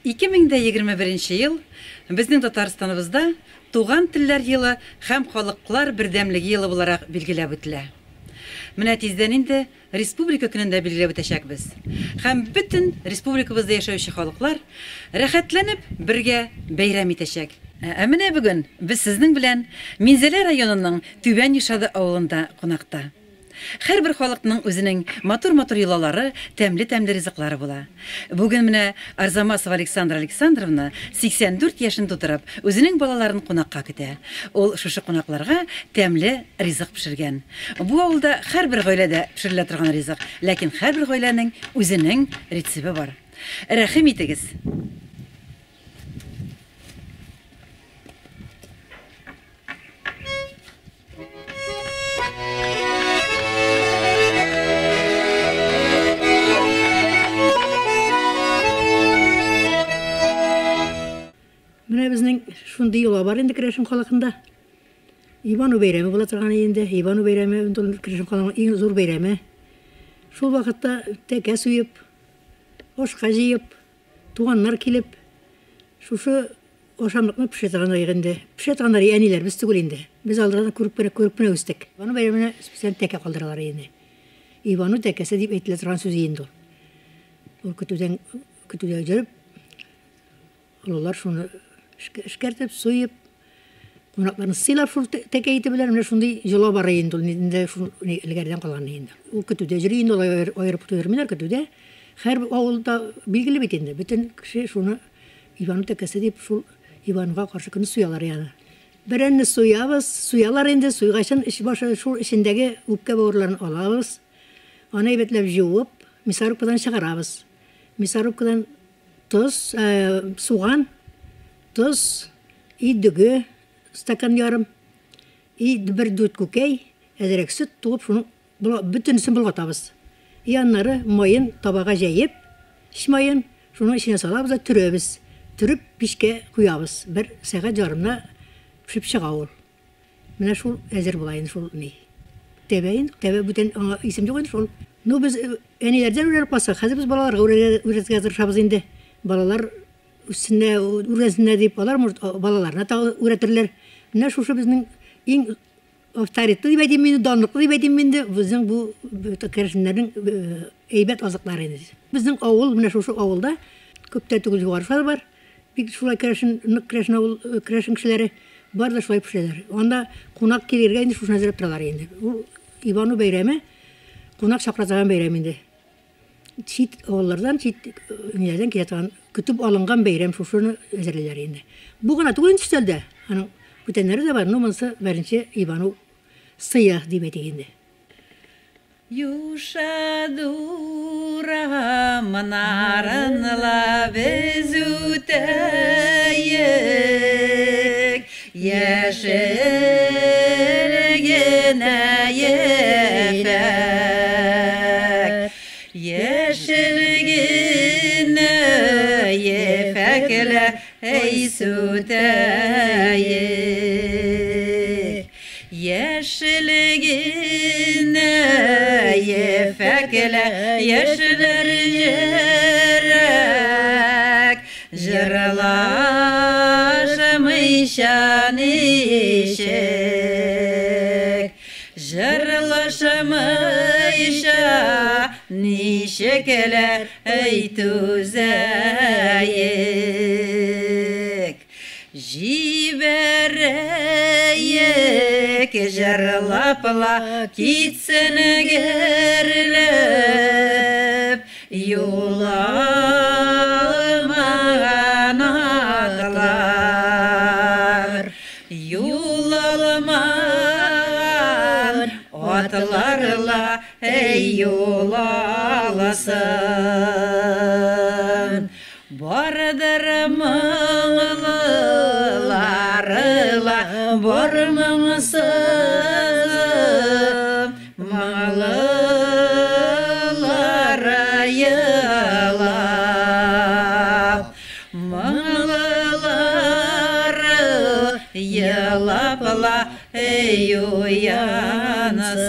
2021 ел безнең Татарстаныбызда туган телләр елы һәм халыклар бердәмлеге елы буларак билгеләп үтелә. Менә тиздән инде республика көнендә билгеләп үтәчәкбез. Һәм бөтен республикабызда яшәүче халыклар рәхәтләнеп бергә бәйрәм итәчәк. Менә бүген без сезнең белән Минзәлә районының Түбән Юшады авылында кунакта. Һәрбер халыкның үзенең матур-матур йолалары, тәмле-тәмле ризыклары була. Бүген менә Арзамасова Александра Александровна 84 яшен тутырып, үзенең балаларын кунакка көтә. Ул шушы кунакларга тәмле ризык пешергән. Бу авылда һәрбер гаиләдә пешерелә торган ризык, ләкин һәрбер гаиләнең үзенең рецепты бар. Рәхим итегез. Менә безнең шундый юла бар инде Керәшен халкында. Ивану бәйрәме була торган инде. Ивану бәйрәме Керәшен халкының иң зур бәйрәме. Шул вакытта тәкә суеп, ашка җыеп, туганнар килеп, шушы ашамлыкны пешерә торганнар инде. Пешерә торганнар әниләр без түгел инде. Без алдардан күреп үстек. Ивану бәйрәменә специаль тәкә калдыралар инде. Ивану тәкәсе дип әйтелә торган сүз инде. Ул көтүдән җөреп, олар шуны эшкәртеп, суеп, кунакларны сыйлап шул тәкә итеп белән, менә шундый җыла бар инде, инде шул элгәрдән калган инде. Ул көтүдә йөри инде, аерып тутырмыйлар көтүдә. Һәр авылда билгеле бит инде. Бөтен кеше шуны Ивану тәкәсе дип шул Иванга каршы көне суялар яны. Беренне суялар инде, суйгачын иш башы шул ичендәге үпкә бавырларын алабыз. Аны әйбәтләп җуып, мясорубкадан чыгарабыз. Мясорубкадан тоз, суган, тоз, дүге, стакан ярым, бер дүт күкәй, әзерәк сөт туып, шуны бүтенсен болгатабыз. Яннары майын табага җәеп, майын, шуны иченә салабыз да төрәбез. Төреп пишкә куябыз. Бер сәгать ярымна пешеп чыга ул. Менә шул әзер була инде шул ни. Тәбә бүтән исем юк инде шул. Ну без әниләрдән үрәлеп калсак, хәзер без балаларга үрәтергә тырышабыз инде. Балалар үрәсенә дип балаларына үрәтерләр. Менә шушы безнең иң авторитетлы дип әйтим инде, данлыклы дип әйтим инде, безнең бу Керәшеннәрнең әйбәт азыклары инде. Безнең авыл, менә шушы авылда күптән түгел югарышар бар. Бик шулай Керәшен кешеләре бар да шулай пешерәләр. Анда кунак килергә инде шуны әзерләп торалар инде. Ул Ивану бәйрәме кунак чакыртаган бәйрәм инде. Чит авыллардан, чит ниләрдән килә торган, көтеп алынган бәйрәм шушыны әзерләләр инде. Бу гына түгел инде. Аның бүтәннәре дә бар. Ну монысы беренче Ивану сыя дип әйтик инде. Юшадура манарынла без үтәйек, яшелгенә ефәк, яшелгенә ефәклә әй сүтәйек, яшелгенә ефәклә яшеләр йөрәк, җырлашмыйча ничек, җырлашмыйча ничекләр әй түзәйек, җибәрәйек җырлап-ла китсен гөрләп, юламаган атлар, юламаган атларла әй юлаласын. Бардыр моңлыларыла, бар моңсыз, моңлылары йылап, моңлылары йылап-ла әй уянасın.